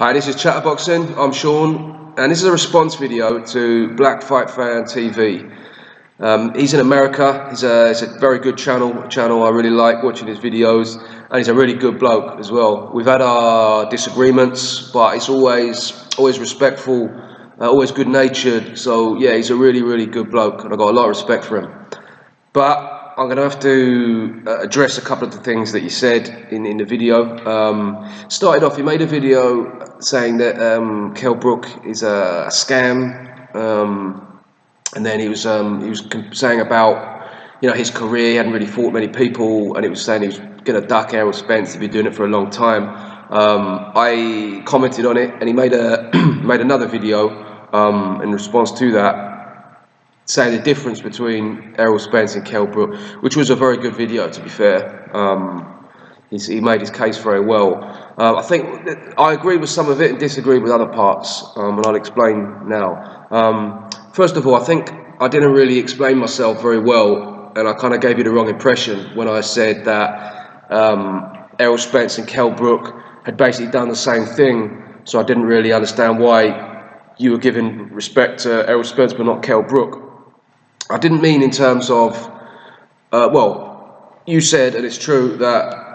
Hi, this is Chatterboxing. I'm Sean, and this is a response video to Black Fight Fan TV. He's in America. It's a very good channel. I really like watching his videos, and he's a really good bloke as well. We've had our disagreements, but he's always respectful, always good-natured. So yeah, he's a really good bloke, and I've got a lot of respect for him. But I'm going to have to address a couple of the things that you said in the video. Started off, he made a video saying that Kell Brook is a scam, and then he was saying about his career. He hadn't really fought many people, and it was saying he was going to duck Errol Spence. He'd been doing it for a long time. I commented on it, and he made made another video in response to that, saying the difference between Errol Spence and Kell Brook, which was a very good video, to be fair. He made his case very well. I think that I agree with some of it and disagree with other parts, and I'll explain now. First of all, I think I didn't really explain myself very well, and I kind of gave you the wrong impression when I said that Errol Spence and Kell Brook had basically done the same thing, so I didn't really understand why you were giving respect to Errol Spence but not Kell Brook. I didn't mean in terms of, well, you said, and it's true, that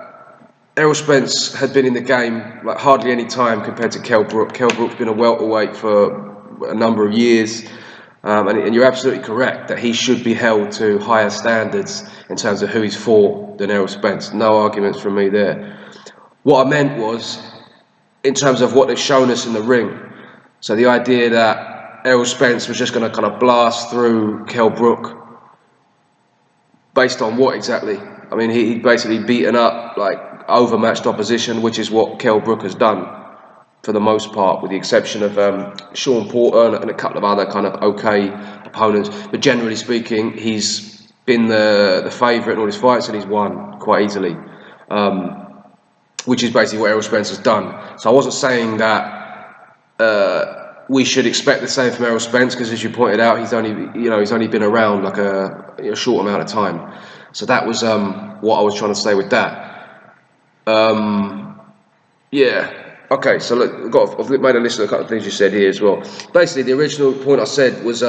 Errol Spence had been in the game like hardly any time compared to Kell Brook. Kell Brook's been a welterweight for a number of years, and you're absolutely correct that he should be held to higher standards in terms of who he's fought than Errol Spence. No arguments from me there. What I meant was, in terms of what they've shown us in the ring, so the idea that Errol Spence was just going to kind of blast through Kell Brook based on what exactly? I mean, he'd basically beaten up like overmatched opposition, which is what Kell Brook has done for the most part, with the exception of Sean Porter and a couple of other kind of okay opponents. But generally speaking, he's been the favourite in all his fights, and he's won quite easily, which is basically what Errol Spence has done. So I wasn't saying that we should expect the same from Errol Spence, because as you pointed out, he's only been around like a short amount of time. So that was what I was trying to say with that. Yeah. Okay. So look, I've made a list of a couple of things you said here as well. Basically, the original point I said was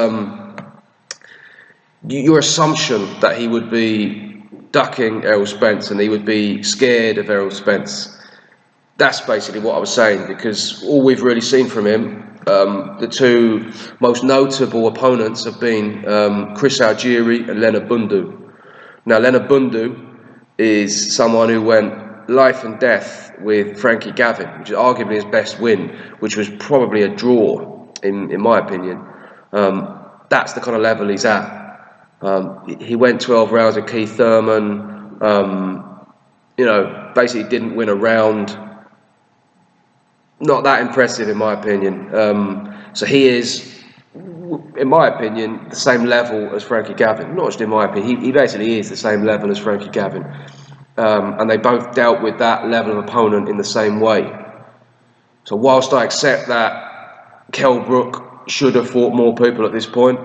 your assumption that he would be ducking Errol Spence and he would be scared of Errol Spence. That's basically what I was saying, because all we've really seen from him, the two most notable opponents have been Chris Algieri and Leonard Bundu. Now, Leonard Bundu is someone who went life and death with Frankie Gavin, which is arguably his best win, which was probably a draw, in my opinion. That's the kind of level he's at. He went 12 rounds with Keith Thurman, basically didn't win a round. Not that impressive, in my opinion. So he is, in my opinion, the same level as Frankie Gavin. Not just in my opinion, he basically is the same level as Frankie Gavin. And they both dealt with that level of opponent in the same way. So whilst I accept that Kell Brook should have fought more people at this point,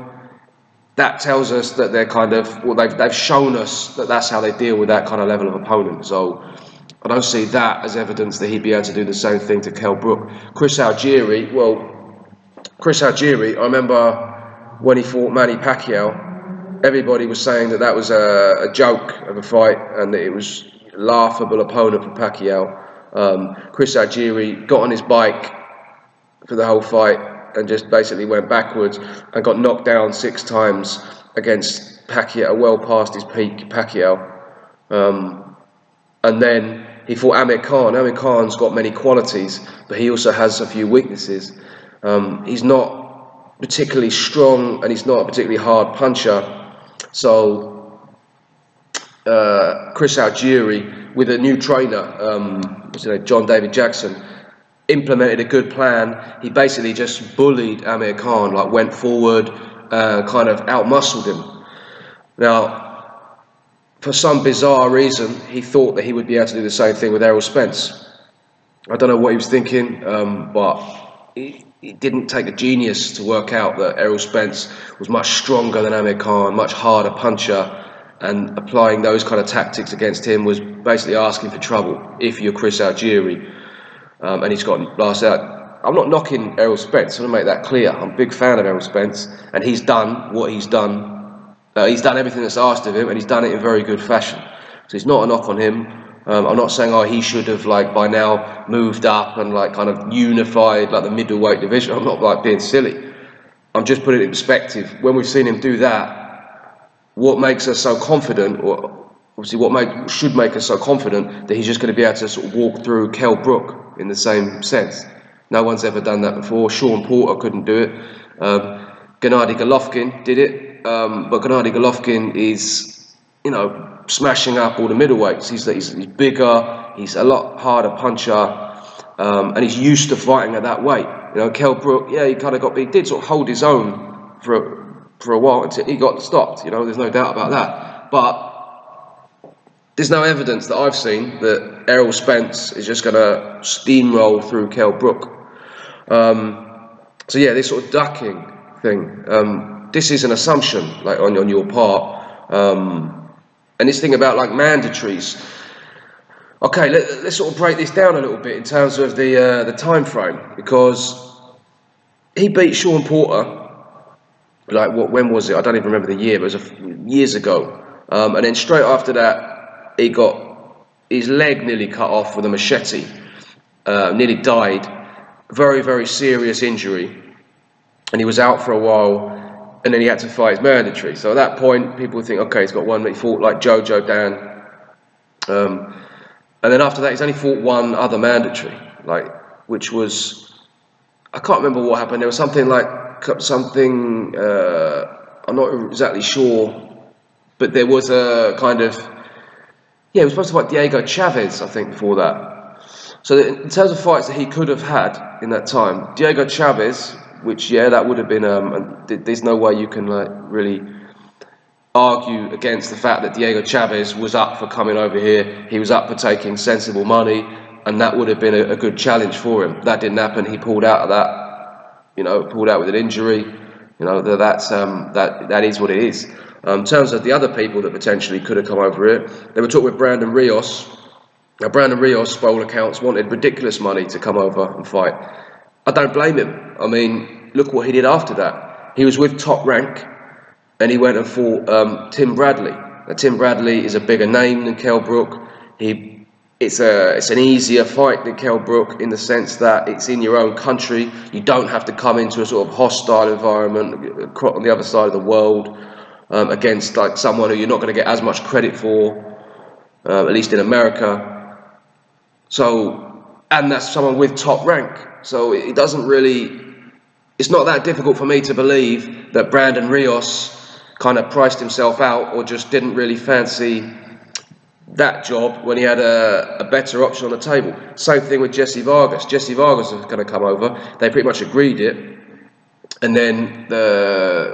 that tells us that they're kind of, well, they've shown us that that's how they deal with that kind of level of opponent. So I don't see that as evidence that he'd be able to do the same thing to Kell Brook. Chris Algieri, I remember when he fought Manny Pacquiao, everybody was saying that was a joke of a fight and that it was a laughable opponent for Pacquiao. Chris Algieri got on his bike for the whole fight and just basically went backwards and got knocked down 6 times against Pacquiao, well past his peak Pacquiao. And then he fought Amir Khan. Amir Khan's got many qualities, but he also has a few weaknesses. He's not particularly strong, and he's not a particularly hard puncher. So Chris Algieri, with a new trainer, John David Jackson, implemented a good plan. He basically just bullied Amir Khan, like went forward, kind of outmuscled him. Now, for some bizarre reason, he thought that he would be able to do the same thing with Errol Spence. I don't know what he was thinking, but it didn't take a genius to work out that Errol Spence was much stronger than Amir Khan, much harder puncher, and applying those kind of tactics against him was basically asking for trouble if you're Chris Algieri. And he's got blasted out. I'm not knocking Errol Spence. I want to make that clear. I'm a big fan of Errol Spence, and he's done what he's done. He's done everything that's asked of him, and he's done it in very good fashion. So it's not a knock on him. I'm not saying, oh, he should have like by now moved up and like kind of unified like the middleweight division. I'm not like being silly. I'm just putting it in perspective. When we've seen him do that, what makes us so confident, or obviously should make us so confident that he's just going to be able to sort of walk through Kell Brook in the same sense. No one's ever done that before. Sean Porter couldn't do it. Gennady Golovkin did it, but Gennady Golovkin is, you know, smashing up all the middleweights. He's bigger. He's a lot harder puncher, and he's used to fighting at that weight. You know, Kell Brook, yeah, he did sort of hold his own for a while until he got stopped. You know, there's no doubt about that. But there's no evidence that I've seen that Errol Spence is just going to steamroll through Kell Brook. So yeah, this sort of ducking thing. This is an assumption, like on your part, and this thing about like mandatories. Okay, let's sort of break this down a little bit in terms of the time frame, because he beat Sean Porter. Like when was it? I don't even remember the year, but it was years ago. And then straight after that, he got his leg nearly cut off with a machete. Nearly died. Very, very serious injury. And he was out for a while, and then he had to fight his mandatory. So at that point, people think, okay, he's got one. He fought like Jojo Dan. And then after that, he's only fought one other mandatory, which was, I can't remember what happened. There was something I'm not exactly sure, but there was a kind of, he was supposed to fight Diego Chavez, I think, before that. So in terms of fights that he could have had in that time, Diego Chavez, which, that would have been, there's no way you can really argue against the fact that Diego Chavez was up for coming over here. He was up for taking sensible money, and that would have been a good challenge for him. That didn't happen. He pulled out of that, pulled out with an injury. That is what it is. In terms of the other people that potentially could have come over here, they were talking with Brandon Rios. Now, Brandon Rios, by all accounts, wanted ridiculous money to come over and fight. I don't blame him. I mean, look what he did after that. He was with Top Rank, and he went and fought Tim Bradley. Now, Tim Bradley is a bigger name than Kell Brook. It's an easier fight than Kell Brook in the sense that it's in your own country. You don't have to come into a sort of hostile environment on the other side of the world against like someone who you're not going to get as much credit for, at least in America. So, and that's someone with Top Rank. So it doesn't really, it's not that difficult for me to believe that Brandon Rios kind of priced himself out or just didn't really fancy that job when he had a better option on the table. Same thing with Jesse Vargas. Jesse Vargas was going to come over. They pretty much agreed it. And then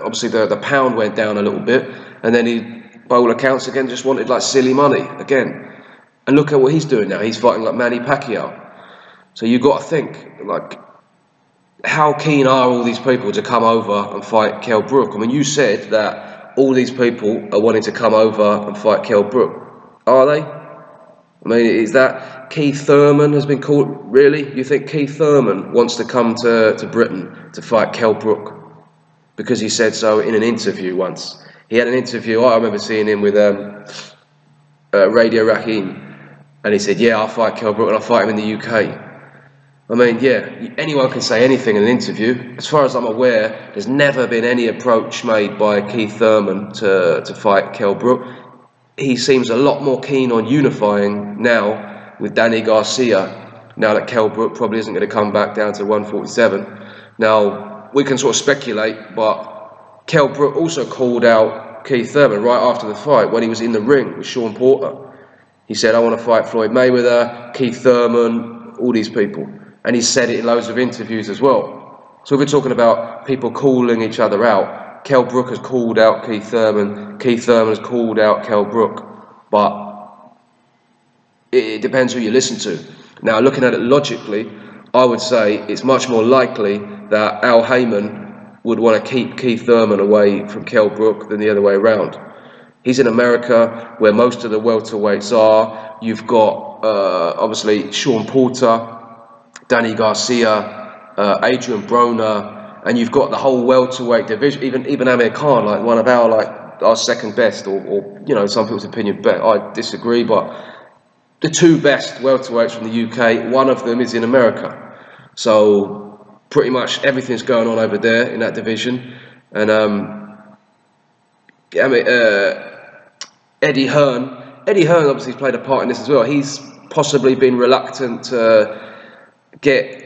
obviously the pound went down a little bit. And then he, by all accounts, again, just wanted like silly money again. And look at what he's doing now. He's fighting like Manny Pacquiao. So you've got to think, like, how keen are all these people to come over and fight Kell Brook? I mean, you said that all these people are wanting to come over and fight Kell Brook. Are they? I mean, is that Keith Thurman has been called? Really? You think Keith Thurman wants to come to Britain to fight Kell Brook? Because he said so in an interview once. He had an interview, I remember seeing him with Radio Raheem, and he said, I'll fight Kell Brook and I'll fight him in the UK. I mean, anyone can say anything in an interview. As far as I'm aware, there's never been any approach made by Keith Thurman to fight Kell Brook. He seems a lot more keen on unifying now with Danny Garcia, now that Kell Brook probably isn't going to come back down to 147. Now, we can sort of speculate, but Kell Brook also called out Keith Thurman right after the fight when he was in the ring with Sean Porter. He said, I want to fight Floyd Mayweather, Keith Thurman, all these people. And he said it in loads of interviews as well. So if we're talking about people calling each other out, Kell Brook has called out Keith Thurman, Keith Thurman has called out Kell Brook. But it depends who you listen to. Now, looking at it logically, I would say it's much more likely that Al Heyman would want to keep Keith Thurman away from Kell Brook than the other way around. He's in America, where most of the welterweights are. You've got, obviously, Sean Porter, Danny Garcia, Adrian Broner, and you've got the whole welterweight division. Even Amir Khan, like one of our second best, or some people's opinion, but I disagree. But the two best welterweights from the UK, one of them is in America. So pretty much everything's going on over there in that division. And Eddie Hearn obviously has played a part in this as well. He's possibly been reluctant to get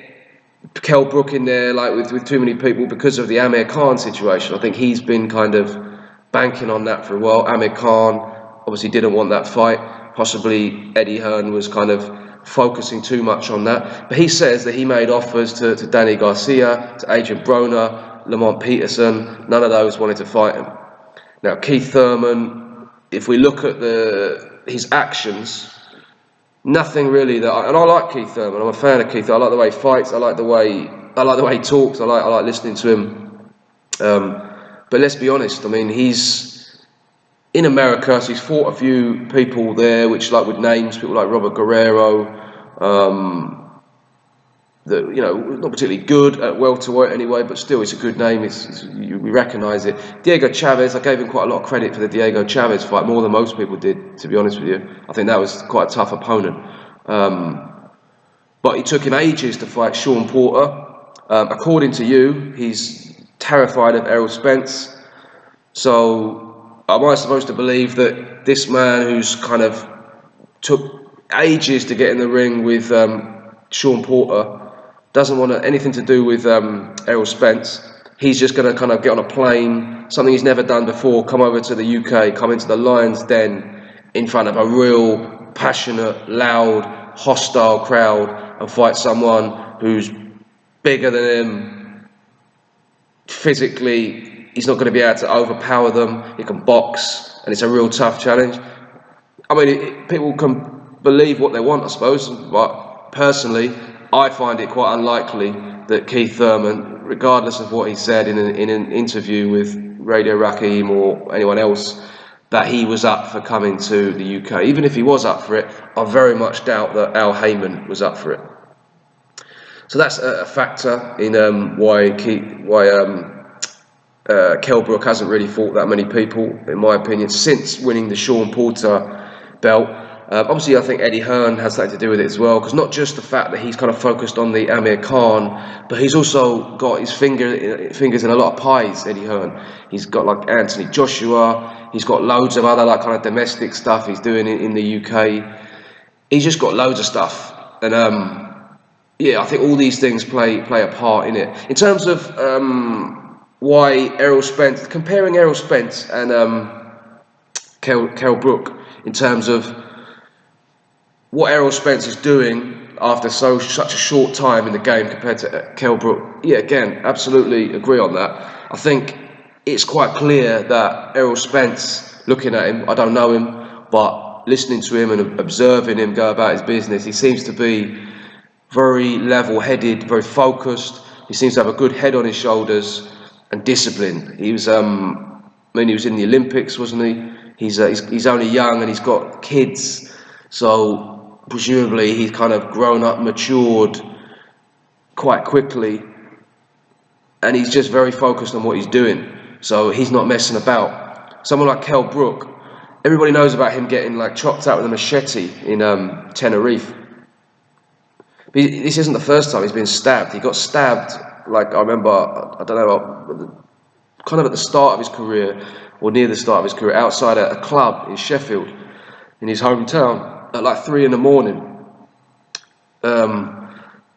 Kell Brook in there like with too many people because of the Amir Khan situation. I think he's been kind of banking on that for a while. Amir Khan obviously didn't want that fight. Possibly Eddie Hearn was kind of focusing too much on that. But he says that he made offers to Danny Garcia, to Adrian Broner, Lamont Peterson. None of those wanted to fight him. Now Keith Thurman, if we look at his actions, nothing really and I like Keith Thurman. I'm a fan of Keith. I like the way he fights. I like the way he talks. I like listening to him. But let's be honest. I mean, he's in America, so he's fought a few people there, which like with names, people like Robert Guerrero, that not particularly good at welterweight anyway, but still it's a good name. We recognise it. Diego Chavez, I gave him quite a lot of credit for the Diego Chavez fight, more than most people did, to be honest with you. I think that was quite a tough opponent. But it took him ages to fight Sean Porter. According to you, he's terrified of Errol Spence. So am I supposed to believe that this man who's kind of took ages to get in the ring with Sean Porter doesn't want anything to do with Errol Spence? He's just going to kind of get on a plane, something he's never done before, come over to the UK, come into the Lions Den in front of a real passionate, loud, hostile crowd and fight someone who's bigger than him physically. He's not going to be able to overpower them. He can box, and it's a real tough challenge. I mean, people can believe what they want, I suppose, but personally, I find it quite unlikely that Keith Thurman, regardless of what he said in an interview with Radio Raheem or anyone else, that he was up for coming to the UK. Even if he was up for it, I very much doubt that Al Heyman was up for it. So that's a factor in why Kell Brook hasn't really fought that many people, in my opinion, since winning the Sean Porter belt. Obviously, I think Eddie Hearn has something to do with it as well, because not just the fact that he's kind of focused on the Amir Khan, but he's also got his fingers in a lot of pies, Eddie Hearn. He's got like Anthony Joshua, he's got loads of other like kind of domestic stuff he's doing in the UK. He's just got loads of stuff. And I think all these things play a part in it. In terms of why Errol Spence, comparing Errol Spence and Kell Brook in terms of what Errol Spence is doing after such a short time in the game compared to Kell Brook. Yeah, again, absolutely agree on that. I think it's quite clear that Errol Spence, looking at him, I don't know him, but listening to him and observing him go about his business, he seems to be very level-headed, very focused. He seems to have a good head on his shoulders and discipline. He was, he was in the Olympics, wasn't he? He's only young and he's got kids, so presumably he's kind of grown up, matured quite quickly, and he's just very focused on what he's doing. So he's not messing about. Someone like Kell Brook, everybody knows about him getting like chopped out with a machete in Tenerife. But this isn't the first time he's been stabbed. He got stabbed, like I remember, I don't know, kind of at the start of his career, or near the start of his career, outside a club in Sheffield, in his hometown, at like 3 a.m.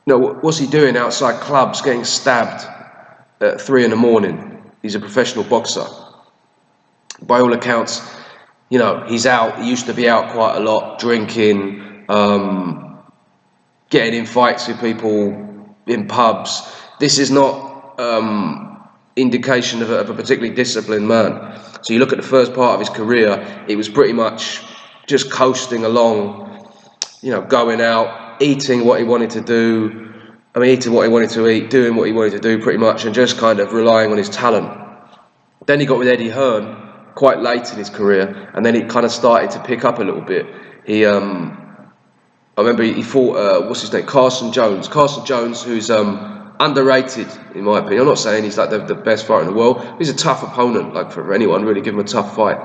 What's he doing outside clubs getting stabbed at 3 a.m? He's a professional boxer. By all accounts, he's out. He used to be out quite a lot, drinking, getting in fights with people in pubs. This is not indication of a particularly disciplined man. So you look at the first part of his career, it was pretty much just coasting along, going out, eating what he wanted to do. Eating what he wanted to eat, doing what he wanted to do pretty much, and just kind of relying on his talent. Then he got with Eddie Hearn quite late in his career, and then it kind of started to pick up a little bit. I remember he fought, Carson Jones. Carson Jones, who's underrated in my opinion. I'm not saying he's like the best fighter in the world. He's a tough opponent, like for anyone, really give him a tough fight.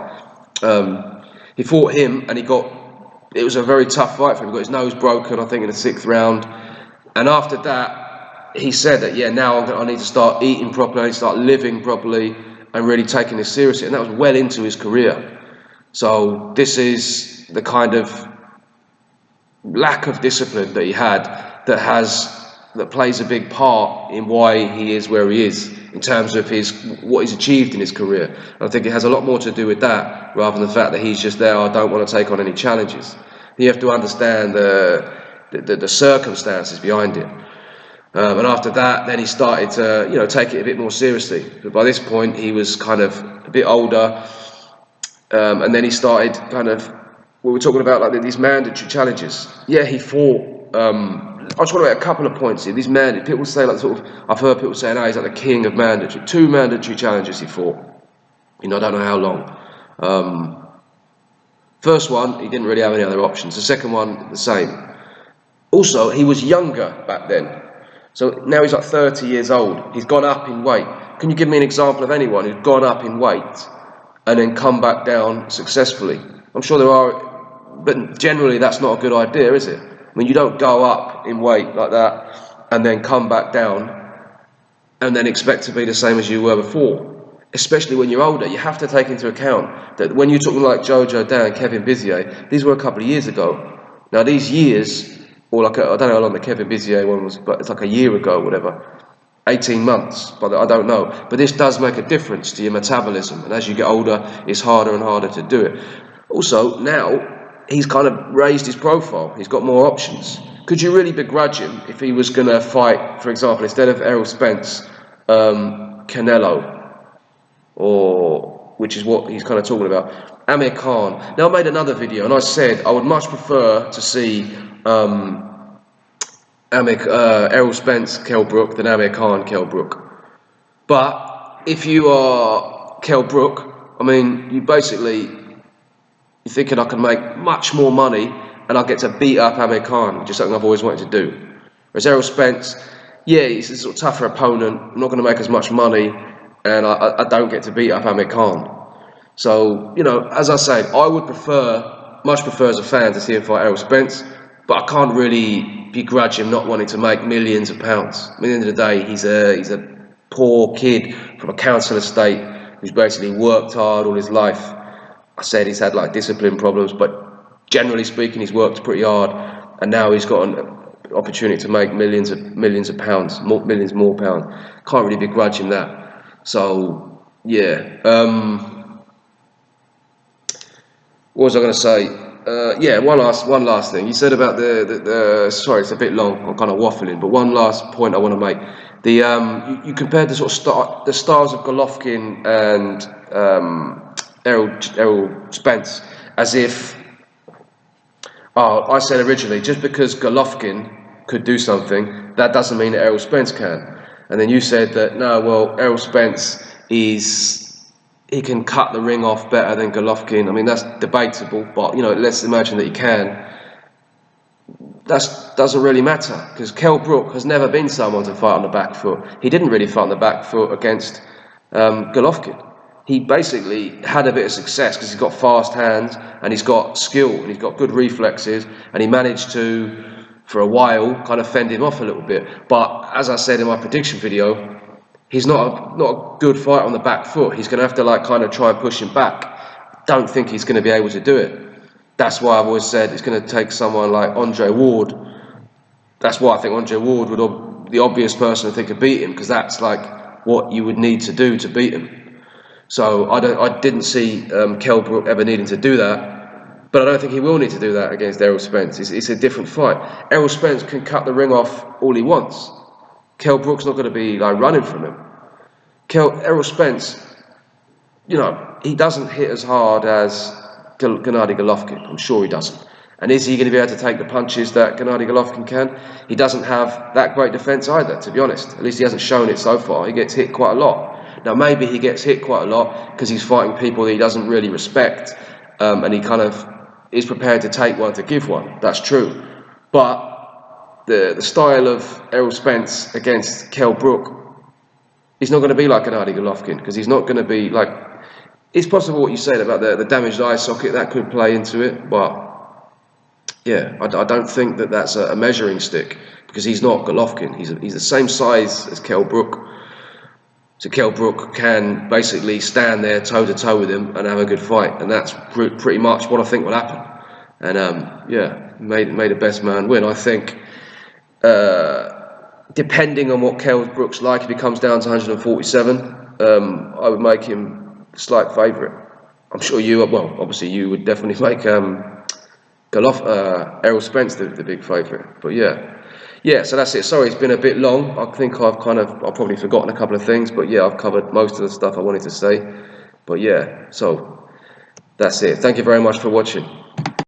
He fought him and it was a very tough fight for him. He got his nose broken, I think, in the 6th round. And after that, he said that, yeah, now I need to start eating properly, I need to start living properly and really taking this seriously. And that was well into his career. So this is the kind of lack of discipline that he had that plays a big part in why he is where he is in terms of what he's achieved in his career. And I think it has a lot more to do with that rather than the fact that he's just there, I don't want to take on any challenges. You have to understand the circumstances behind it. And after that, then he started to take it a bit more seriously. But by this point, he was kind of a bit older, and then he started we were talking about like these mandatory challenges. Yeah, he fought. I just want to make a couple of points here. These mandatory, people say I've heard people saying, he's like the king of mandatory. 2 mandatory challenges he fought. I don't know how long. First one, he didn't really have any other options. The second one, the same. Also, he was younger back then. So now he's like 30 years old. He's gone up in weight. Can you give me an example of anyone who's gone up in weight and then come back down successfully? I'm sure there are, but generally that's not a good idea, is it? I mean, you don't go up in weight like that and then come back down and then expect to be the same as you were before. Especially when you're older, you have to take into account that when you're talking like Jojo Dan, Kevin Bizier, these were a couple of years ago. Now these years, or I don't know how long the Kevin Bizier one was, but it's like a year ago, whatever, 18 months, but I don't know. But this does make a difference to your metabolism, and as you get older, it's harder and harder to do it. Also, now he's kind of raised his profile. He's got more options. Could you really begrudge him if he was going to fight, for example, instead of Errol Spence, Canelo? Or, which is what he's kind of talking about, Amir Khan. Now I made another video and I said I would much prefer to see Errol Spence, Kell Brook than Amir Khan, Kell Brook. But if you are Kell Brook, I mean, you're thinking I can make much more money and I get to beat up Amir Khan, which is something I've always wanted to do. Whereas Errol Spence, yeah, he's a sort of tougher opponent, I'm not going to make as much money, and I don't get to beat up Amir Khan. So, as I said, I would much prefer as a fan to see him fight Errol Spence, but I can't really begrudge him not wanting to make millions of pounds. I mean, at the end of the day, he's a poor kid from a council estate who's basically worked hard all his life. I said he's had like discipline problems, but generally speaking, he's worked pretty hard, and now he's got an opportunity to make millions of pounds, millions more pounds. Can't really begrudge him that. So, yeah. What was I going to say? Yeah, one last thing. You said about the sorry, it's a bit long. I'm kind of waffling, but one last point I want to make. You compared the sort of the styles of Golovkin and Errol Spence as if. I said originally, just because Golovkin could do something, that doesn't mean that Errol Spence can. And then you said that, no, well, Errol Spence he can cut the ring off better than Golovkin. I mean, that's debatable, but, let's imagine that he can. That doesn't really matter, because Kell Brook has never been someone to fight on the back foot. He didn't really fight on the back foot against Golovkin. He basically had a bit of success because he's got fast hands and he's got skill and he's got good reflexes, and he managed to, for a while, kind of fend him off a little bit. But as I said in my prediction video, he's not a good fighter on the back foot. He's going to have to kind of try and push him back. Don't think he's going to be able to do it. That's why I've always said it's going to take someone like Andre Ward. That's why I think Andre Ward would be the obvious person to think could beat him, because that's like what you would need to do to beat him. So I didn't see Kell Brook ever needing to do that, but I don't think he will need to do that against Errol Spence. It's a different fight. Errol Spence can cut the ring off all he wants. Kell Brook's not going to be running from him. Errol Spence, he doesn't hit as hard as Gennady Golovkin. I'm sure he doesn't. And is he going to be able to take the punches that Gennady Golovkin can? He doesn't have that great defence either, to be honest. At least he hasn't shown it so far. He gets hit quite a lot. Now, maybe he gets hit quite a lot because he's fighting people that he doesn't really respect, and he kind of is prepared to take one to give one. That's true. But the style of Errol Spence against Kell Brook, he's not going to be like an Adi Golovkin, because he's not going to be like. It's possible what you said about the damaged eye socket, that could play into it, but yeah, I don't think that that's a measuring stick, because he's not Golovkin. He's the same size as Kell Brook. So Kell Brook can basically stand there toe to toe with him and have a good fight, and that's pretty much what I think will happen. And yeah, made a best man win. I think depending on what Kell Brook's like, if he comes down to 147, I would make him the slight favourite. I'm sure you, well, obviously you would definitely make Errol Spence the big favourite. But yeah, so that's it. Sorry, it's been a bit long. I think I've probably forgotten a couple of things, but yeah, I've covered most of the stuff I wanted to say. But yeah, so that's it. Thank you very much for watching.